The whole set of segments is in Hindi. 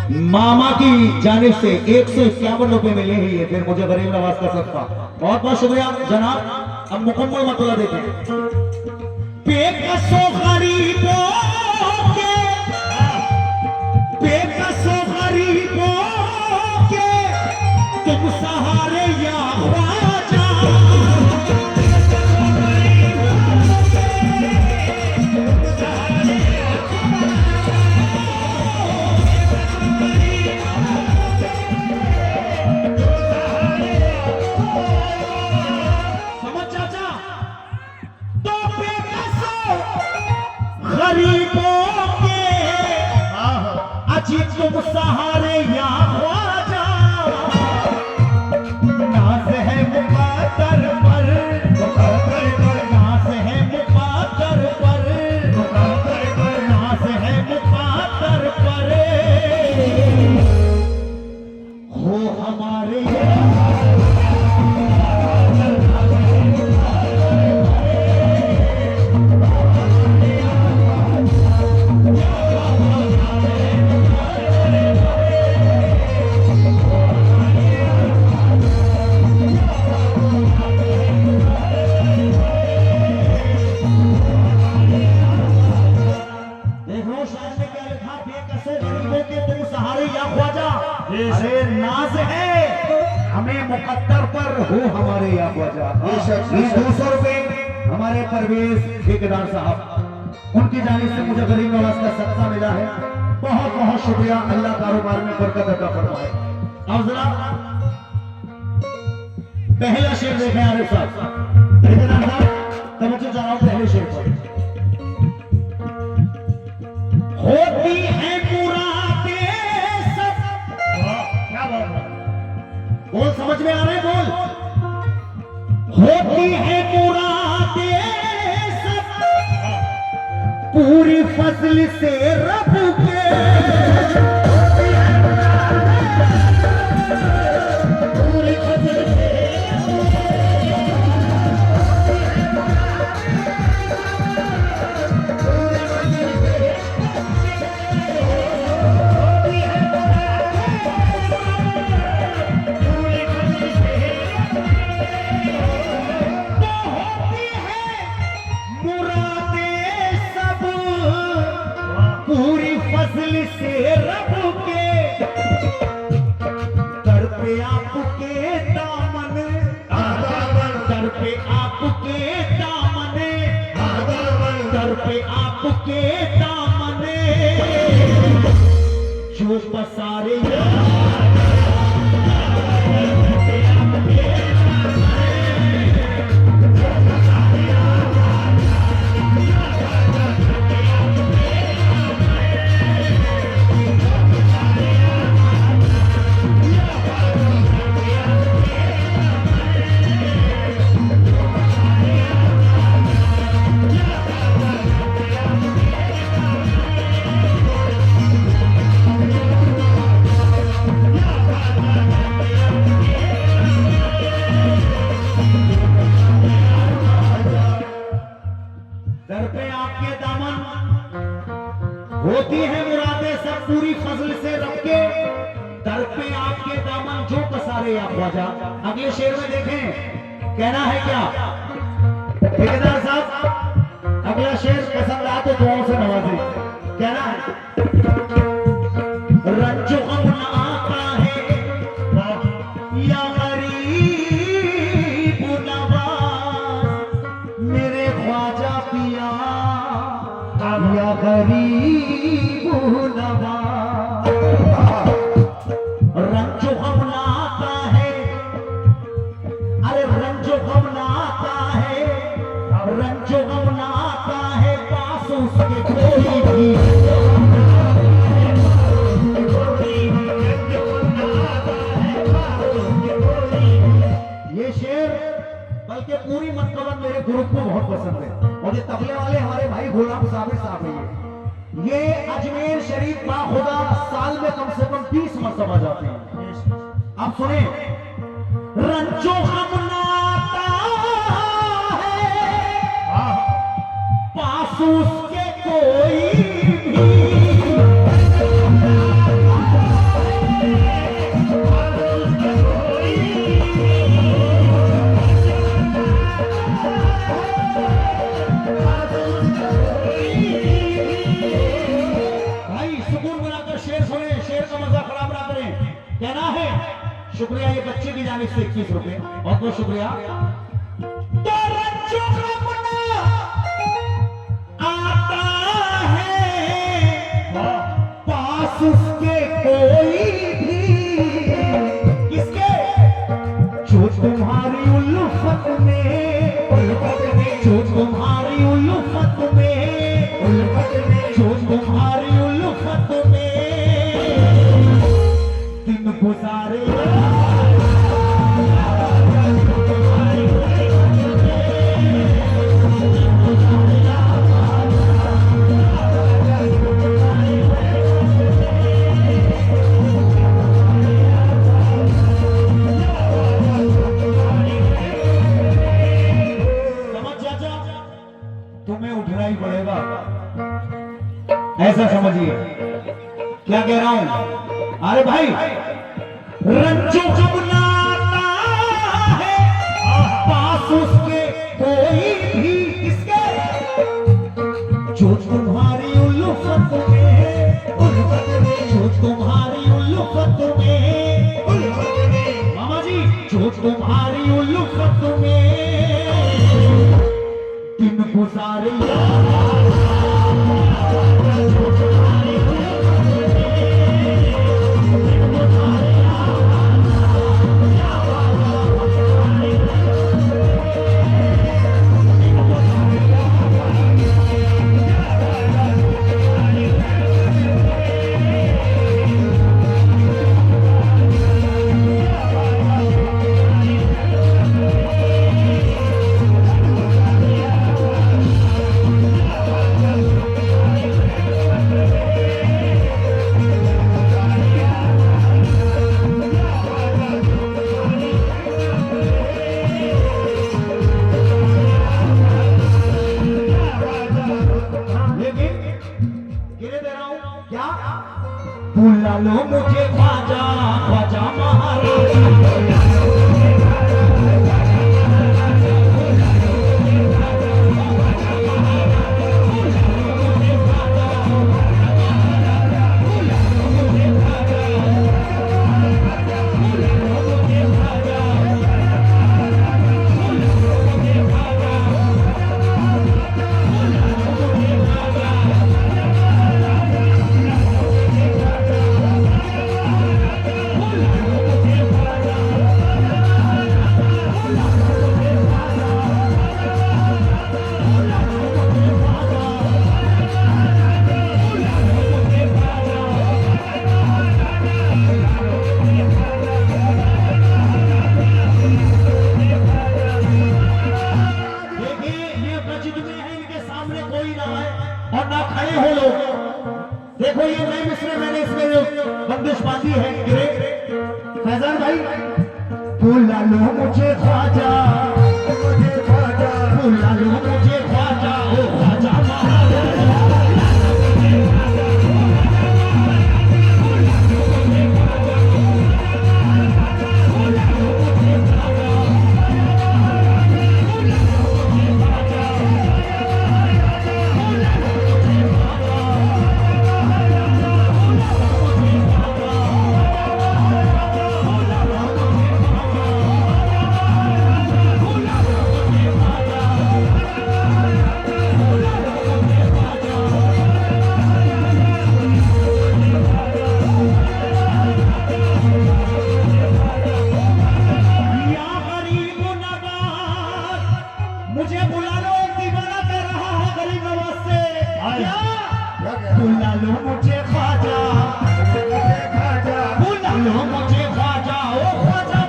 मामा की जानिब से 151 रुपए मिले हैं ये, फिर मुझे गरीब नवाज का सदका। बहुत बहुत शुक्रिया जनाब। अब मुकम्मल मतला देखें। बेकसो गरीबों के, बेकसो गरीबों के तुम सहारे या ख्वाजा। गरीबों के अजी तुम सहारे या ख्वाजा। नाज है मुक़द्दर पर, नाज है मुक़द्दर पर, नाज है मुक़द्दर पर, हो हमारे मुकद्दर पर हो हमारे या ख्वाजा। 200 रुपए हमारे परवेज ठेकेदार साहब, उनकी जानिब से मुझे गरीब नवाज का सदका मिला है। बहुत बहुत शुक्रिया। अल्लाह कारोबार में बरकत अता फरमाए। अब जरा पहला शेर देखें आरिफ साहब, ठेकेदार साहब तवज्जो चाह रहा हूं पहले शेर पर। होती है मुरादें सब, क्या बात है, बोल समझ में आ रहे बोल। होती है मुरादें सब पूरी फजल से रब के, पूरी फजल से से रब के दर पे आपके दामन, दर पे आपके दामन, दर पे आपके दामन जो पसारे होती है मुरादें सब पूरी फजल से रब के, दर पे आपके दामन जो पसारे या ख्वाजा। अगले शेर में देखें कहना है क्या ठेकेदार साहब, अगला शेर पसंद आया तो दुआओं से नवाजे। कहना है रंजो गम न आता है या गरीब नवाज, मेरे ख्वाजा पिया या गरीब नवाज। रंजो गम न आता है, अरे रंजो गम न आता है, रंजो गम न आता है पास उसके कोई भी। ये शेर बल्कि पूरी मतलबन मेरे ग्रुप को बहुत पसंद है, और ये तबले वाले हमारे भाई गुलाम साबिर साहब है। ये अजमेर शरीफ बाखुदा साल में कम से कम 30 मरतबा जाते हैं। आप सुने रंजो गम न आता है पास उसके कोई भी। शुक्रिया ये बच्चे की जाने से 21 रुपए, बहुत बहुत शुक्रिया। तो रंजो का मुन्ना आता है पास उसके कोई भी, किसके? जो तुम्हारी उल्फत में, जो तुम्हारी उल्फत में, जो तुम्हारी उल्फत में दिन गुजारे। तुम्हें उठना ही पड़ेगा, ऐसा समझिए। क्या कह रहा हूं? अरे भाई, रंजो कब ना आता है पास उसके कोई भी, किसके? जो तुम्हारी उल्फत में, जो तुम्हारी उल्फत में, मामा जी, जो तुम्हारी उल्फत में दिन गुजारे। बुला लो मुझे ख्वाजा, ख्वाजा महाराज। देखो ये नए मिसरे मैंने इसमें जो बंदिश बांधी है, फैजान भाई, बुला लो मुझे ख्वाजा, बुला लो मुझे ख्वाजा, ओ ख्वाजा मुझे बुला लो, एक दीवाना कर रहा है गरीब नवाज से। बुला लो मुझे ख्वाजा, बुला लो मुझे ख्वाजा, ओ ख्वाजा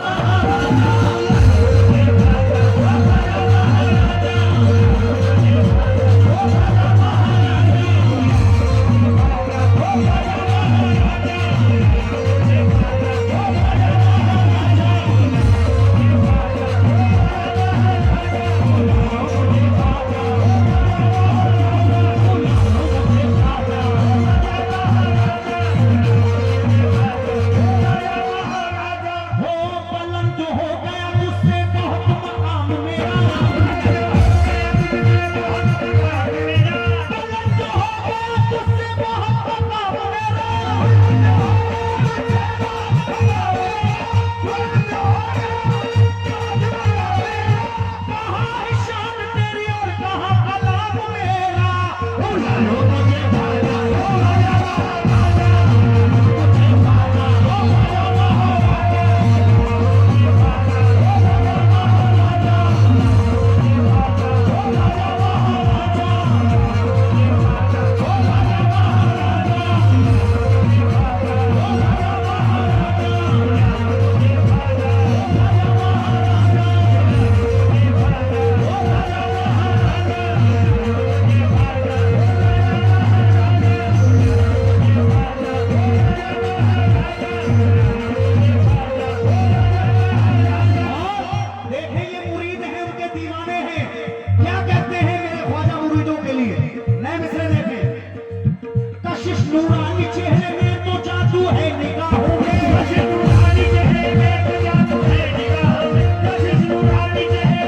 कशिश नूरानी चेहरे में तो जादू है निगाहों में, कशिश नूरानी चेहरे में तो जादू है निगाहों में, कशिश नूरानी चेहरे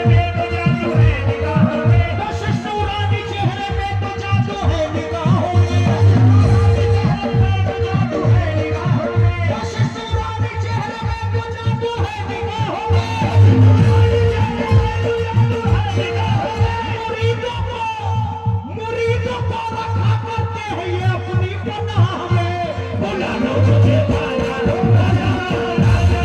में तो जादू है निगाहों में, कशिश नूरानी चेहरे में तो जादू है निगाहों में, कशिश नूरानी चेहरे में तो जादू है निगाहों में। मुरीदों को रखा करते हैं ये अपनी पनाह में। बुला लो मुझे बाला लो बाला राजा,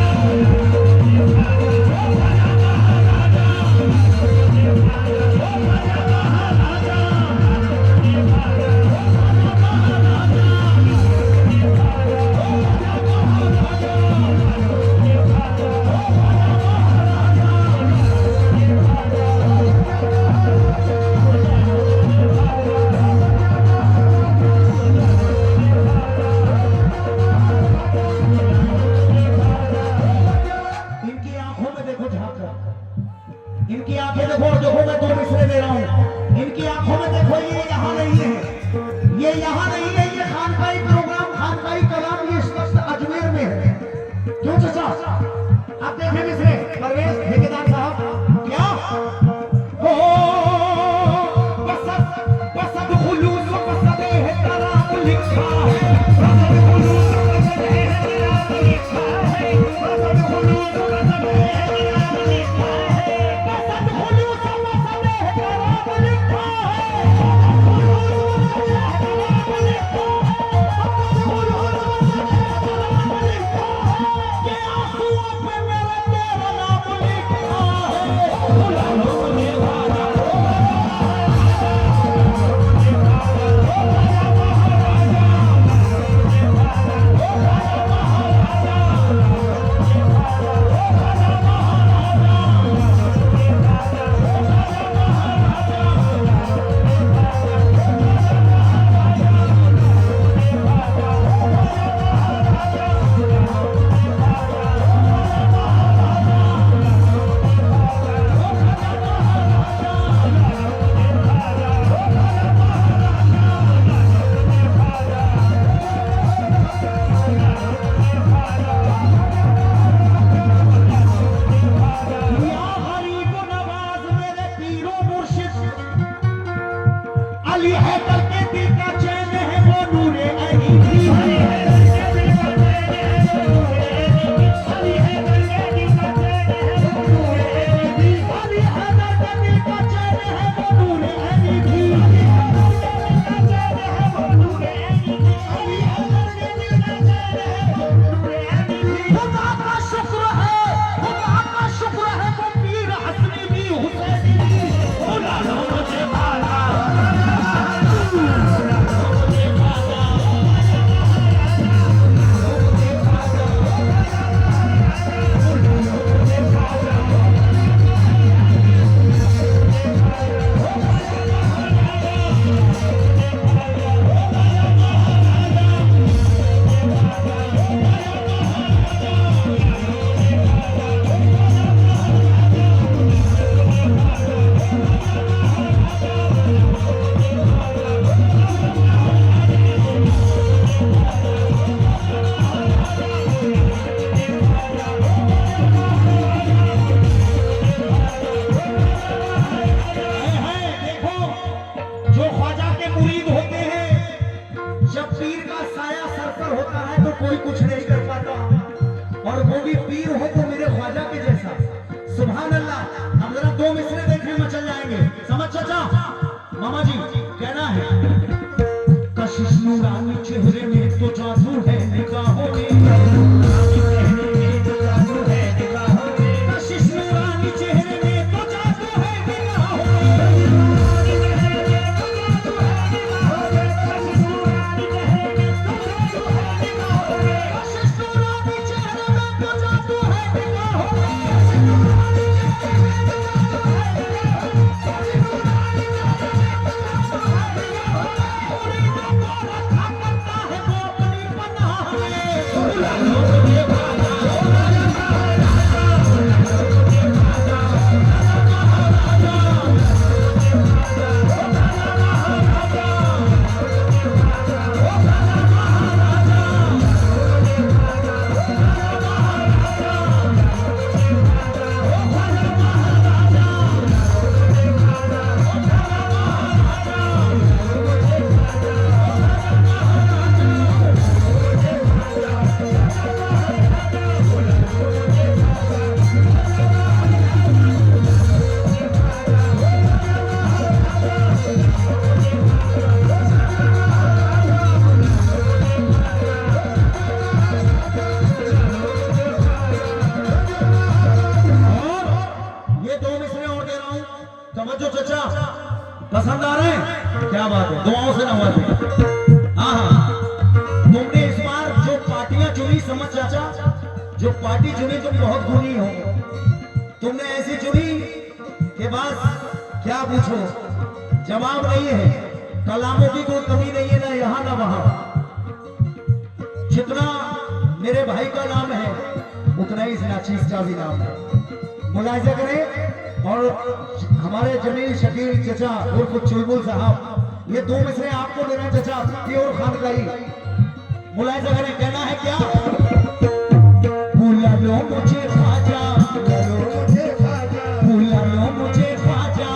इनकी आंखों में देखो झांकर, इनकी आंखें देखो, और देखो मैं दो मिसरे दे रहा हूं, इनकी आंखों में देखो, ये यहाँ नहीं है, ये यहाँ नहीं है, ये खानकाई प्रोग्राम, खानकाई कलाम ये इस वक्त अजमेर में है। क्यों चाचा आप देखें मिसरे परवेज ठेकेदार साहब क्या हो, बसत बसत खुलूस बसत है तराम लिखा है, बसत खुलूस बसत है नाम लिखा है, बसत खुलूस बसत है नाम लिखा है, बसत खुलूस बसत है तराम लिखा है, ये आंसुओं पे मेरा तेरा नाम लिखा है। बुला लो मुझे बाला लो या गरीब नवाज मेरे पीरो मुर्शिद, अली हैदर के दिल का चैन है वो नूरे अली भी है। अली हैदर के दिल का चैन है वो नूरे अली भी, अली हैदर के दिल का चैन है वो नूरे अली भी। खुदा का शुक्र है, खुदा का शुक्र है वो पीर हसनी भी हुसैनी भी। बुला लो मुझे बाला देखो जो ख्वाजा के मुरीद होते हैं, जब पीर का साया सर पर होता है तो कोई कुछ नहीं कर पाता, और वो भी पीर हो तो मेरे ख्वाजा के जैसा। सुभान अल्लाह। हम जरा दो मिसरे देखें मचल जाएंगे, समझ चाचा मामा जी कहना है, कशिश नूरानी चेहरे में तो जादू है निगाहों में, कशिश नूरानी चेहरे में तो जादू है निगाहों में, कशिश नूरानी चेहरे में तो जादू है निगाहों में। मुरीदों को रखा करता है वो अपनी पनाह में। बुला लो मुझे बाला Oh, चाचा, जो पार्टी चुनी तुम बहुत गुनी हो, तुमने ऐसी चुनी कि बस क्या पूछो, जवाब नहीं है, कलामों की कोई कमी नहीं है, ना यहाँ ना वहां। जितना मेरे भाई का नाम है उतना ही इस नाचीज का भी नाम है। मुलाहिजा करें, और हमारे जमील शकील चचा उर्फ चुलबुल साहब, ये दो मिसरे आपको देना चचा, प्योर खानकाई। मुलाहिजा करें, कहना है क्या? बुला लो मुझे ख्वाजा, बुला लो मुझे ख्वाजा, बुला लो मुझे ख्वाजा,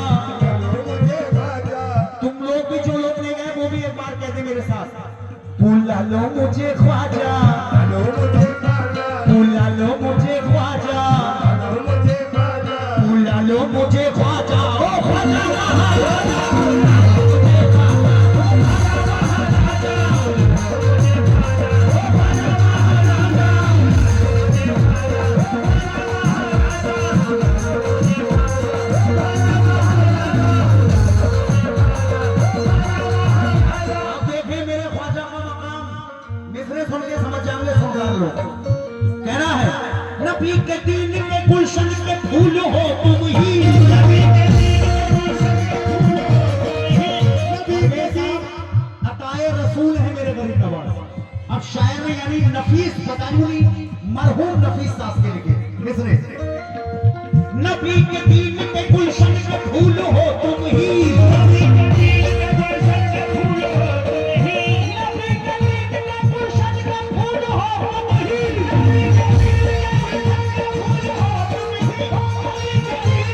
तुम लोग भी जो लोग नहीं गए वो भी एक बार कहते मेरे साथ, बुला लो मुझे ख्वाजा, बुला लो मुझे ख्वाजा, बुला लो मुझे ख्वाजा, ओ ख्वाजा। सुन के समझ जाओगे, सुन लो। कहना है, नबी के दीन के गुलशन के फूल हो तुम ही, नबी के दीन के गुलशन के फूल हो तुम ही, नबी के दीन अताए रसूल है मेरे गरीब नवाज। अब शायर ने यानी नफीस बताऊंगी, मरहूम नफीस सास के लिखे मिसरे, नबी के दीन के गुलशन के फूल हो तुम ही, नबी के दीन के गुलशन के फूल हो तुम ही, नबी के दीन के गुलशन के फूल हो तुम ही, नबी के दीन के गुलशन के फूल हो तुम ही, नबी के दीन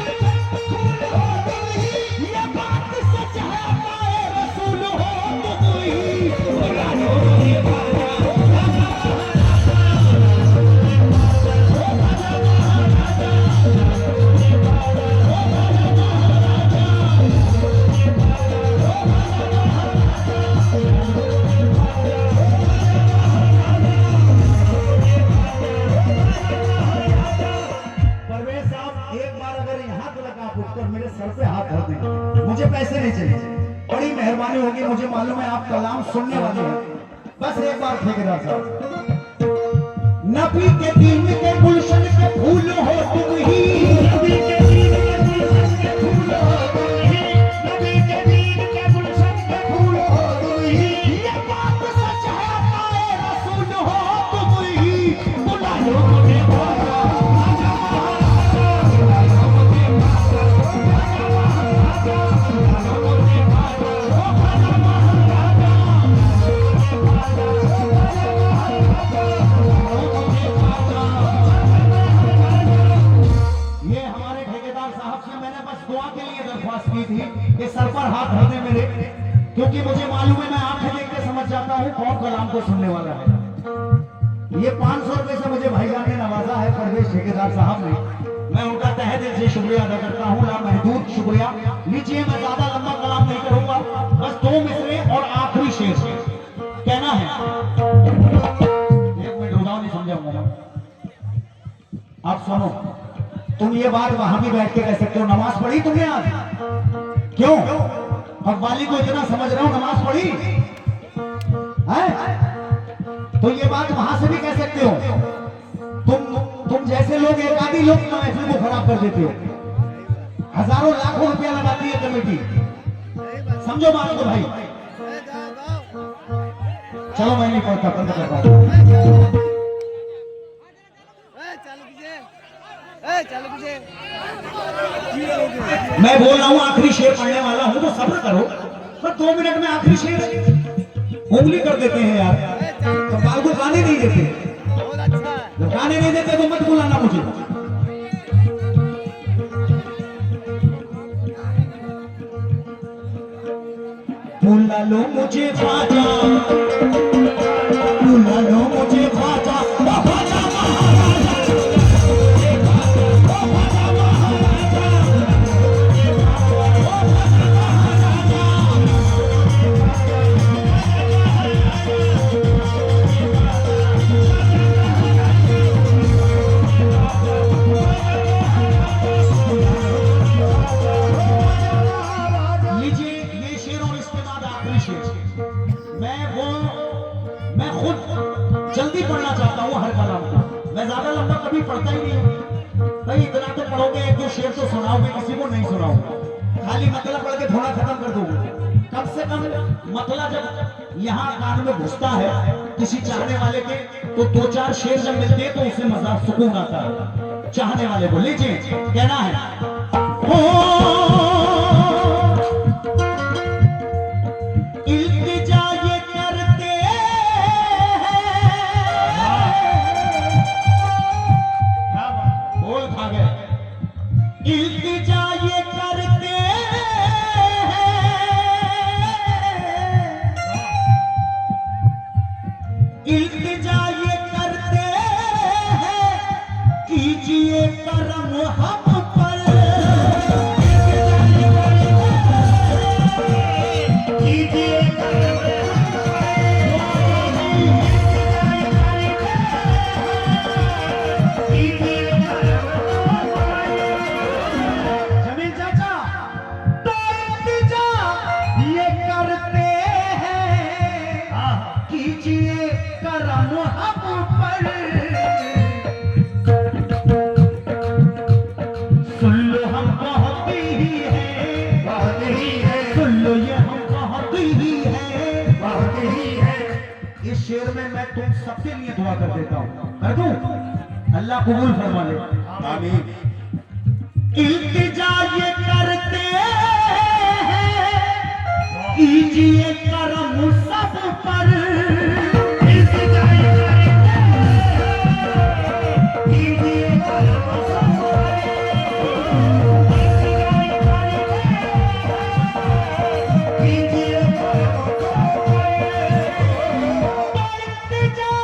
के गुलशन के फूल हो तुम ही, ये बात सच है अताए रसूल हो तुम ही, बुला लो मुझे ख्वाजा, मेरे सर पे हाथ धर दें, मुझे पैसे नहीं चाहिए, बड़ी मेहरबानी होगी, मुझे मालूम है आप कलाम सुनने वाले हैं, बस एक बार ठेकेदार साहब, नबी के दीन के गुलशन के फूल हो तुम ही, नबी के दीन के गुलशन के फूल हो तुम ही, नबी के दीन के गुलशन के फूल हो तुम ही, ये बात सच है अताए रसूल हो तुम ही, बुला लो मुझे ख्वाजा, कि सर पर हाथ धर दे मेरे, क्योंकि मुझे मालूम है मैं आंखें देख के समझ जाता हूँ कौन कलाम को सुनने वाला है। ये 500 रुपए से मुझे भाईजान ने नवाजा है परवेश ठेकेदार साहब ने, मैं उनका तहे दिल से शुक्रिया अदा करता हूँ, लामहदूद शुक्रिया। लीजिए, मैं ज्यादा लंबा कलाम नहीं करूंगा, बस 2 मिसरे और आखिरी शेर कहना है। 1 मिनट रुकाओ, नहीं समझाऊंगा आप सुनो। तुम ये बात वहां भी बैठ के कह सकते हो, नमाज पढ़ी तुमने आज? क्यों? कव्वाली को इतना समझ रहा हूं, नमाज पढ़ी है? तो ये बात वहां से भी कह सकते हो। तुम जैसे लोग एक आदि लोग महफिल को खराब कर देते हो, हजारों लाखों रुपया लगाती है कमेटी, समझो बात को भाई। चलो मैं नहीं पढ़ता, बंद करता हूं। मैं बोल रहा हूँ आखिरी शेर पढ़ने वाला हूँ, तो सब्र करो, पर 2 मिनट में आखिरी शेर उंगली कर देते हैं यार, तो बाल को गाने नहीं देते, जब गाने नहीं देते तो मत बुलाना मुझे। बुला लो मुझे ख्वाजा, बुला लो मुझे ख्वाजा, ख्वाजा मैं खुद जल्दी पढ़ना चाहता हूँ, मैं ज्यादा लंबा कभी पढ़ता ही नहीं हूँ भाई। इतना तो पढ़ोगे, एक दो शेर तो सुनाओगे, किसी को नहीं सुनाओगे। खाली मतलब पढ़ के थोड़ा खत्म कर दोगे। कम से कम मतलब जब यहाँ कान में घुसता है किसी चाहने वाले के, तो दो चार शेर जब मिलते हैं तो उससे मजा सुकून आता है चाहने वाले को। लीजिए कहना है, इल्तिजा ये करते हैं, बोल खा गए, इल्तिजा ये करते हैं, इल्तिजा ये करते हैं, कीजिए करम हम पर। जमील चाचा, तो इल्तिजा ये करते हैं, कीजिए करम हम पर। सुन लो हम बहुत ही हैं, बहुत ही है, सुन लो ये हम बहुत ही हैं, बहुत ही है। इस शेर में मैं तुम सबके लिए दुआ कर देता हूँ, कर दूं? अल्लाह कबूल फरमा ले। आमीन। इल्तिजा ये करते हैं, कीजिए करम सब पर। इल्तिजा ये करते हैं, कीजिए करम सब पर। इल्तिजा ये करते हैं, कीजिए करम सब पर। इल्तिजा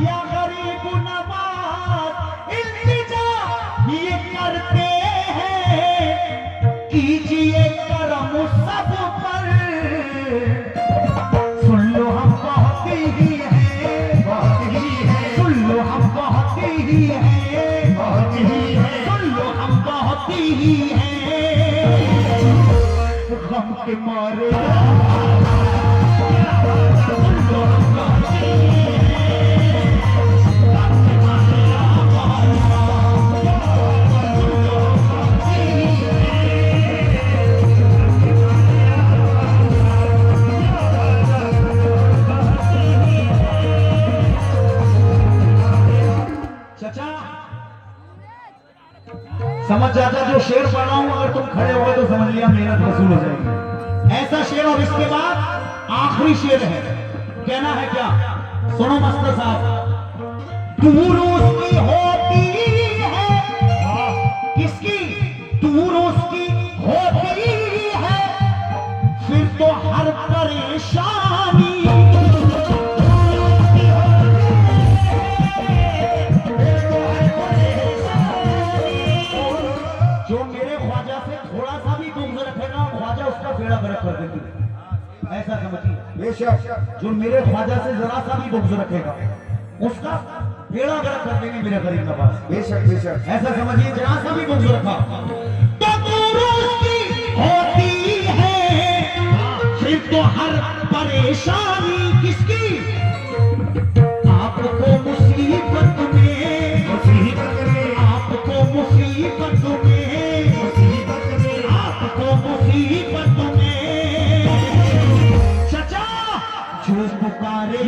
या गरीब नवाज, इल्तिजा ये करते हैं, कीजिए करम सब पर। सुन लो हम बहुत ही हैं, बहुत ही है, सुन लो हम बहुत ही हैं, बहुत ही है। सुन लो हम बहुत ही हैं, गम के मारे सुन लो हम बहुत ही हैं, गम के मारे सुन लो हम बहुत ही चाचा समझ जाता, जो शेर पढ़ रहा हूं अगर तुम खड़े हो गए तो समझ लिया मेहनत वसूल हो जाएगी। ऐसा शेर, और इसके बाद आखिरी शेर है, कहना है क्या? सुनो मस्तर साहब, दूर उसकी होती है, किसकी? दूर उसकी होती है, फिर तो हर परेशानी। जो मेरे ख्वाजा से थोड़ा सा भी बुग़्ज़ रखेगा, ख्वाजा उसका बेड़ा गर्क कर देंगे, ऐसा समझिए। बेशक। जो मेरे ख्वाजा से जरा सा भी बुग़्ज़ रखेगा, उसका बेड़ा गर्क कर देंगे मेरे गरीब नवाज। बेशक, बेशक। ऐसा समझिए, जरा सा भी बुग़्ज़ रखा तो दूर उसकी होती है, फिर तो हर परेशानी किसकी? आपको मुसीबत में, मुसीबत में, आपको मुसीबत में, मुसीबत में, आपको मुसीबत में, चचा जो पुकारे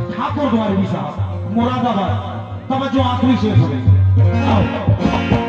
ठाकुर द्वारवी साहब मुरादाबाद। तवज्जो, आखिरी शेर सुने। आओ।